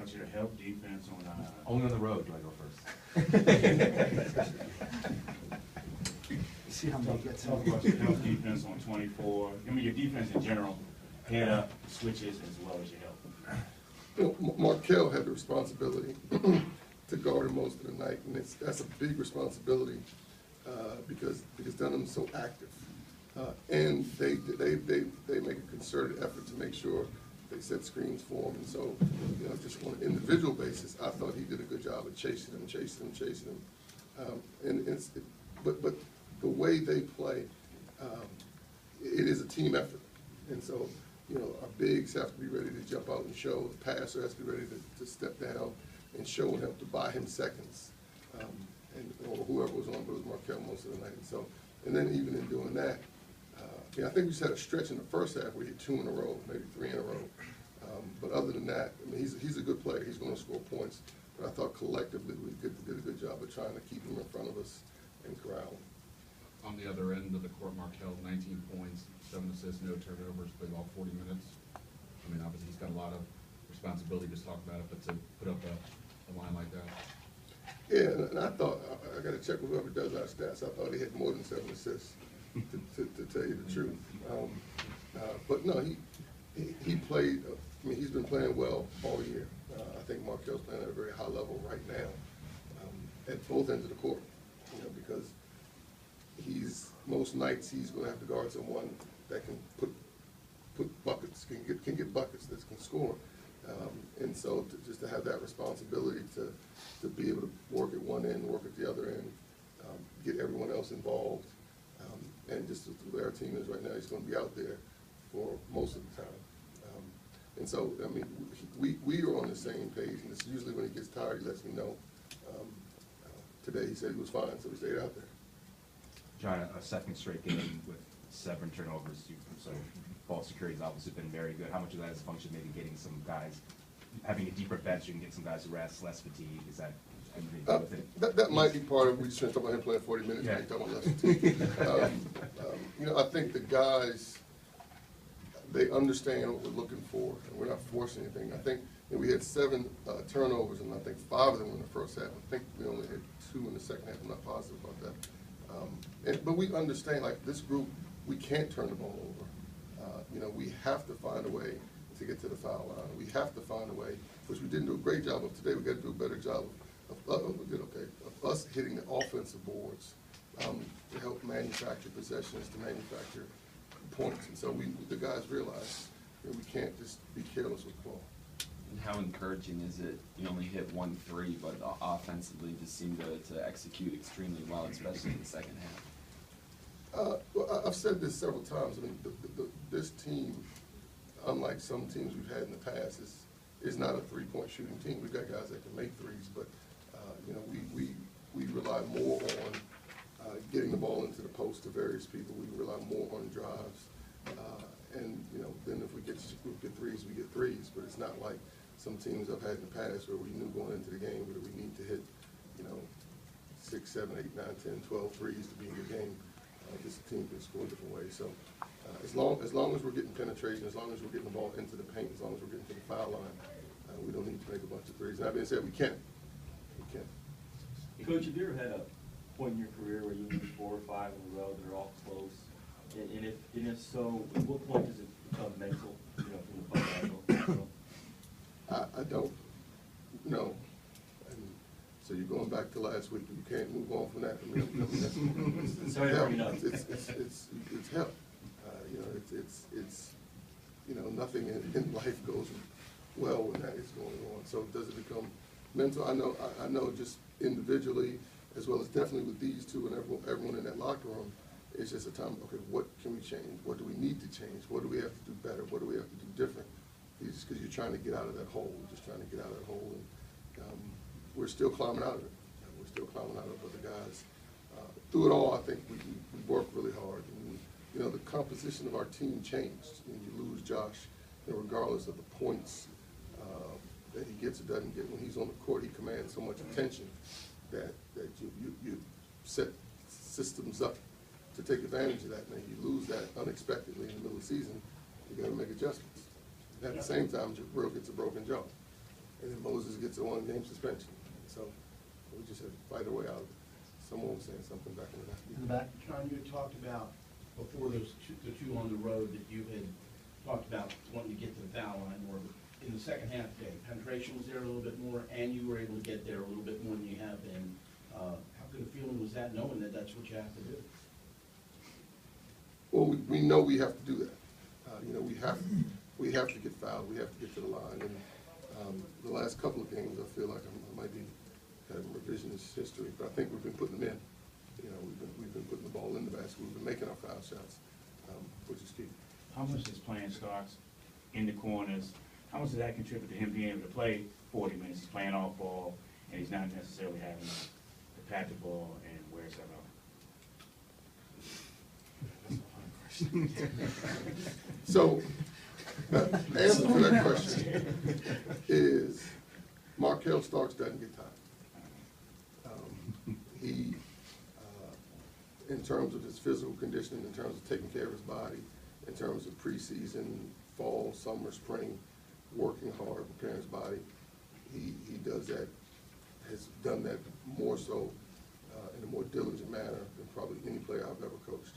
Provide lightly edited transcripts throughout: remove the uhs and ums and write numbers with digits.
about your help defense on Only on the road do I go first. See how many gets talk about your help defense on 24. I mean, your defense in general, head up, switches, as well as your help. You know, Markel had the responsibility to guard him most of the night, and that's a big responsibility because Dunham's so active, and they make a concerted effort to make sure they set screens for him. And so, you know, just on an individual basis, I thought he did a good job of chasing him. But the way they play, it is a team effort, and so, you know, our bigs have to be ready to jump out and show. The passer has to be ready to step down and show and help to buy him seconds, or whoever was on, but it was Markel most of the night. And then even in doing that, yeah, I think we just had a stretch in the first half where he hit 2 in a row, maybe 3 in a row. But other than that, I mean, he's a good player. He's going to score points. But I thought collectively we did a good job of trying to keep him in front of us and corral him. On the other end of the court, Markel, 19 points, 7 assists, no turnovers, played all 40 minutes. I mean, obviously he's got a lot of responsibility, just talk about it, but to put up a line like that. Yeah, and I thought, I got to check with whoever does our stats. I thought he had more than 7 assists, to tell you the truth. But no, he played, I mean, he's been playing well all year. I think Markel's playing at a very high level right now, at both ends of the court, you know, because most nights he's going to have to guard someone that can put buckets, can get buckets, that can score. And so just to have that responsibility to be able to work at one end, work at the other end, get everyone else involved, and just the way our team is right now, he's going to be out there for most of the time. And so, I mean, we are on the same page, and it's usually when he gets tired, he lets me know. Today he said he was fine, so we stayed out there. John, a second straight game with 7 turnovers, so ball security's obviously been very good. How much of that is a function of maybe getting some guys, having a deeper bench, you can get some guys to rest, less fatigue? Is that anything to do with it? That might be part of it. We just talk about him playing 40 minutes, yeah. talking about less fatigue. You know, I think the guys, they understand what we're looking for, and we're not forcing anything. I think, you know, we had 7 turnovers, and I think 5 of them were in the first half. I think we only had 2 in the second half. I'm not positive about that. But we understand, like, this group, we can't turn the ball over. You know, we have to find a way to get to the foul line. We have to find a way, which we didn't do a great job of today. We got to do a better job of us hitting the offensive boards to help manufacture possessions, to manufacture points. And so the guys realize that we can't just be careless with the ball. And how encouraging is it? You only hit 1 3, but offensively just seemed to execute extremely well, especially in the second half. Well, I've said this several times. I mean, this team, unlike some teams we've had in the past, is not a 3-point shooting team. We've got guys that can make threes, but you know, we rely more on getting the ball into the post to various people. We rely more on drives, and you know, then if we get threes, we get threes. But it's not like some teams I've had in the past where we knew going into the game that we need to hit, you know, 6, 7, 8, 9, 10, 12 threes to be in the game. This team can score different ways. So as long as we're getting penetration, as long as we're getting the ball into the paint, as long as we're getting to the foul line, we don't need to make a bunch of threes. And that being said, we can. Coach, have you ever had a point in your career where you lose 4 or 5 in a row that are all close? And if so, at what point does it become mental, you know, from the Butler angle? I don't know. So you're going back to last week. You can't move on from that. I mean, it's sorry to bring it up. It's hell. You know, it's you know, nothing in life goes well when that is going on. So does it become mental? I know just individually, as well as definitely with these two and everyone in that locker room, it's just a time, okay, what can we change? What do we need to change? What do we have to do better? What do we have to do different? It's just because you're trying to get out of that hole. You're just trying to get out of that hole. And we're still climbing out of it. We're still climbing out of it, but the guys, through it all, I think we work really hard. And you know, the composition of our team changed. When you lose Josh, you know, regardless of the points that he gets or doesn't get, when he's on the court, he commands so much attention that you set systems up to take advantage of that. And you lose that unexpectedly in the middle of the season, you got to make adjustments. And at the same time, Jabril gets a broken jaw. and then Moses gets a 1-game suspension. So we just have to fight our way out of it. Someone was saying something back in the back. In the back, John, you had talked about, before those the two on the road, that you had talked about wanting to get to the foul line more. But in the second half today, penetration was there a little bit more, and you were able to get there a little bit more than you have been. How good a feeling was that, knowing that that's what you have to do? Well, we know we have to do that. You know, we have to get fouled. We have to get to the line. And the last couple of games, I feel like I might be having revisionist history, but I think we've been putting them in. You know, we've been putting the ball in the basket. We've been making our foul shots, which is key. How much does playing Starks in the corners, how much does that contribute to him being able to play 40 minutes? He's playing off ball, and he's not necessarily having to pat the ball and wear himself out. So, the answer to that question is Markell Starks doesn't get time. He, in terms of his physical conditioning, in terms of taking care of his body, in terms of preseason, fall, summer, spring, working hard, preparing his body, he does that, has done that more so in a more diligent manner than probably any player I've ever coached.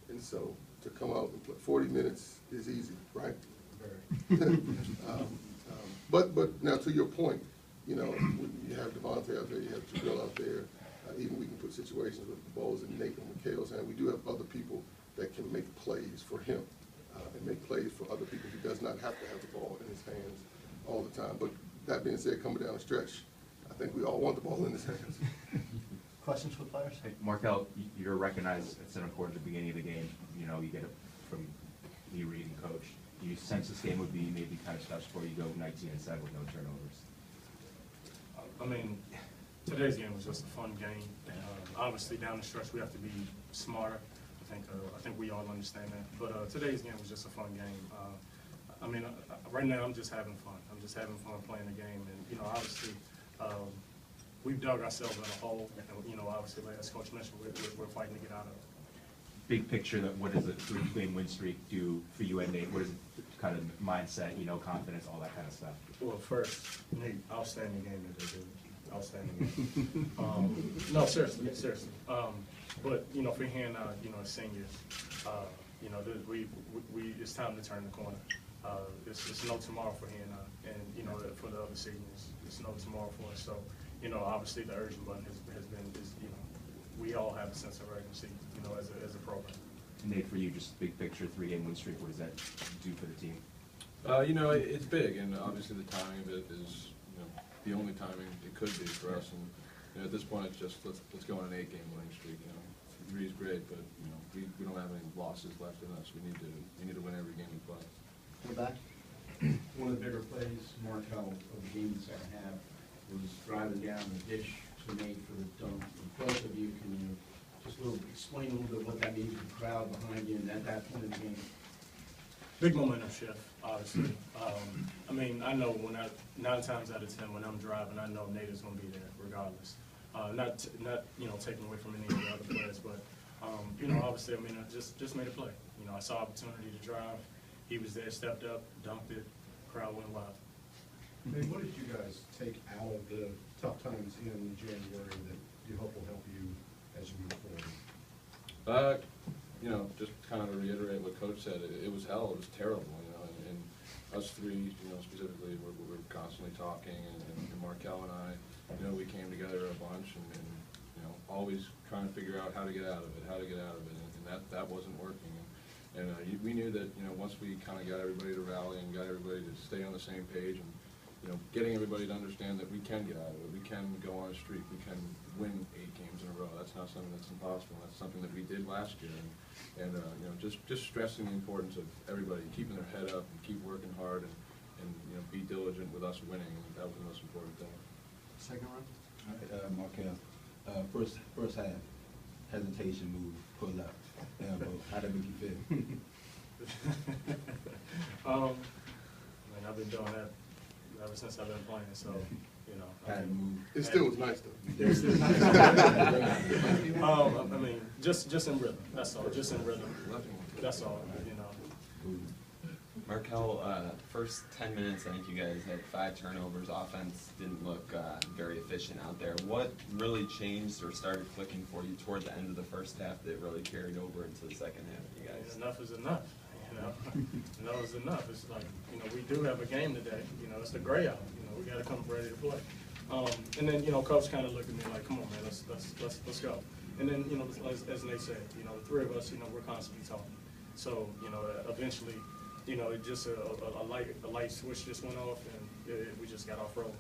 And so to come out and play 40 minutes is easy, right? But now to your point, you know, when you have Devontae out there, you have Jabril out there, even we can put situations with the balls in Nate and Mikhail's hand. We do have other people that can make plays for him and make plays for other people. He does not have to have the ball in his hands all the time. But that being said, coming down the stretch, I think we all want the ball in his hands. Questions for players? Hey, Markell, you're recognized at center court at the beginning of the game. You know, you get it from me reading coach. You sense this game would be maybe kind of special for you. Go 19-7 with no turnovers. I mean, today's game was just a fun game. Obviously, down the stretch, we have to be smarter. I think we all understand that. But today's game was just a fun game. I mean, right now I'm just having fun. I'm just having fun playing the game. And you know, obviously, we've dug ourselves in a hole. And you know, obviously, as Coach mentioned, we're fighting to get out of it. Big picture, what does a 3-game win streak do for you and Nate? What is kind of mindset, you know, confidence, all that kind of stuff? Well, first, Nate, outstanding game today, dude. Outstanding game. No, seriously. But you know, for him, you know, as seniors, you know, it's time to turn the corner. It's no tomorrow for him, and you know, for the other seniors, it's no tomorrow for us. So, you know, obviously the urgent button has been, you know, we all have a sense of urgency, you know, as a program. Nate, for you, just big picture, 3-game win streak, what does that do for the team? You know, it's big, and obviously the timing of it is, you know, the only timing it could be for us. And you know, at this point, it's just let's go on an 8-game winning streak. You know, 3 is great, but you know, we don't have any losses left in us. We need to win every game we play. We're back. One of the bigger plays, Markell, of the game in the second half was driving down the dish to Nate for the dunk. For both of you, can you just explain a little bit what that means to the crowd behind you and at that point in the game? Big momentum shift, obviously. I mean, I know 9 times out of 10 when I'm driving, I know Nate is going to be there regardless. Not you know, taking away from any of the other players, but you know, obviously, I mean, I just made a play. You know, I saw opportunity to drive. He was there, stepped up, dunked it. Crowd went wild. Hey, what did you guys take out of the tough times in January that you hope will help you as you move forward? You know, just kind of to reiterate what Coach said, it was hell, it was terrible, you know, and us three, you know, specifically, we're constantly talking, and Markell and I, you know, we came together a bunch, and you know, always trying to figure out how to get out of it, and that wasn't working. And we knew that, you know, once we kind of got everybody to rally and got everybody to stay on the same page, and you know, getting everybody to understand that we can get out of it, we can go on a streak, we can win 8 games in a row. That's not something that's impossible. That's something that we did last year, and you know, just stressing the importance of everybody keeping their head up and keep working hard, and you know, be diligent with us winning. And that was the most important thing. Second round. All right, Markell, first half, hesitation move, pull up, elbow. How did it make you feel? Man, I've been doing that ever since I've been playing, so, you know. How did it move? It still was nice though. I mean, just in rhythm, that's all, just in rhythm, that's all, you know. Markel, first 10 minutes, I think you guys had 5 turnovers. Offense didn't look very efficient out there. What really changed or started clicking for you toward the end of the first half that really carried over into the second half for you guys? Enough is enough, you know. Enough is enough. It's like, you know, we do have a game today. You know, it's the gray out. You know, we got to come ready to play. And then, you know, coach kind of looked at me like, come on, man, let's go. And then, you know, as Nate said, you know, the three of us, you know, we're constantly talking. So, you know, eventually, you know, it just a light switch just went off, and we just got off rolling.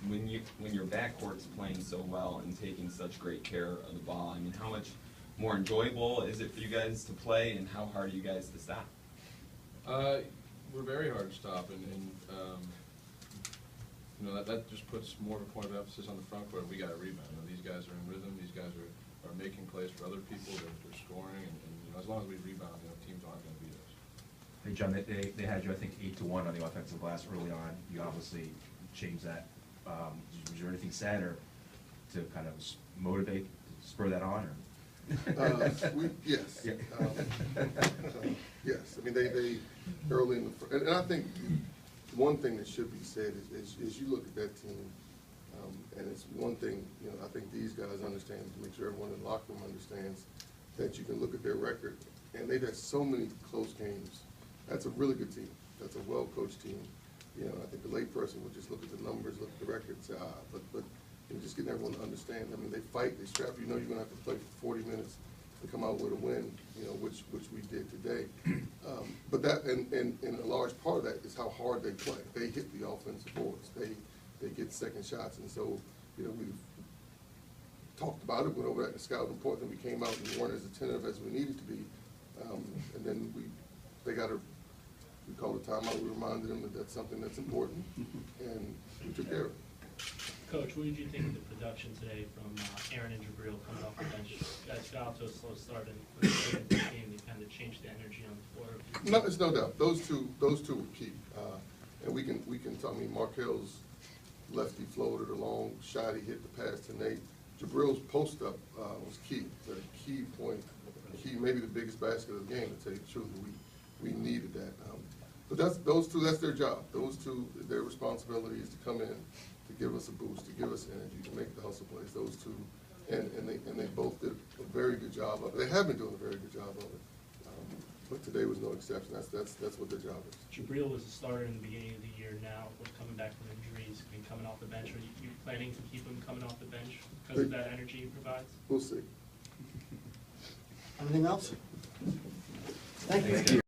When your backcourt's playing so well and taking such great care of the ball, I mean, how much more enjoyable is it for you guys to play, and how hard are you guys to stop? We're very hard to stop, and you know, that just puts more of a point of emphasis on the front court. We got to rebound. You know, these guys are in rhythm. These guys are making plays for other people. They're scoring, and you know, as long as we rebound, you know, teams aren't going to beat us. Hey, John, they had you, I think, 8-1 on the offensive glass early on. You obviously changed that. Was there anything said or to kind of motivate, spur that on, or? Yes. Yeah. Yes, I mean, they early in the, and I think one thing that should be said is you look at that team, and it's one thing, you know, I think these guys understand, to make sure everyone in the locker room understands, that you can look at their record, and they've had so many close games. That's a really good team. That's a well-coached team. You know, I think the lay person would just look at the numbers, look at the record, and say, but you know, just getting everyone to understand. I mean, they fight, they strap. You know, you're gonna have to play for 40 minutes to come out with a win. You know, which we did today. But that, and a large part of that is how hard they play. They hit the offensive boards. They get second shots, and so you know we've talked about it. Went over that in the scouting report, and we came out and we weren't as attentive as we needed to be. And then they got we called a timeout. We reminded them that that's something that's important, and we took care of it. Coach, what did you think of the production today from Aaron and Jabril coming off the bench? You guys got off to a slow start, and for the game, they kind of changed the energy on the floor. No, it's no doubt. Those two were key. And we can talk. I mean, Markel's lefty floated a long shot. He hit the pass to Nate. Jabril's post up was key. The key point, maybe the biggest basket of the game. To tell you the truth, we needed that. But those two. That's their job. Those two, their responsibility is to come in, to give us a boost, to give us energy, to make the hustle plays. Those two, and they both did a very good job of it. They have been doing a very good job of it. But today was no exception. That's what their job is. Jabril was a starter in the beginning of the year. Now, with coming back from injuries and coming off the bench, are you planning to keep him coming off the bench because of that energy he provides? We'll see. Anything else? Thank you.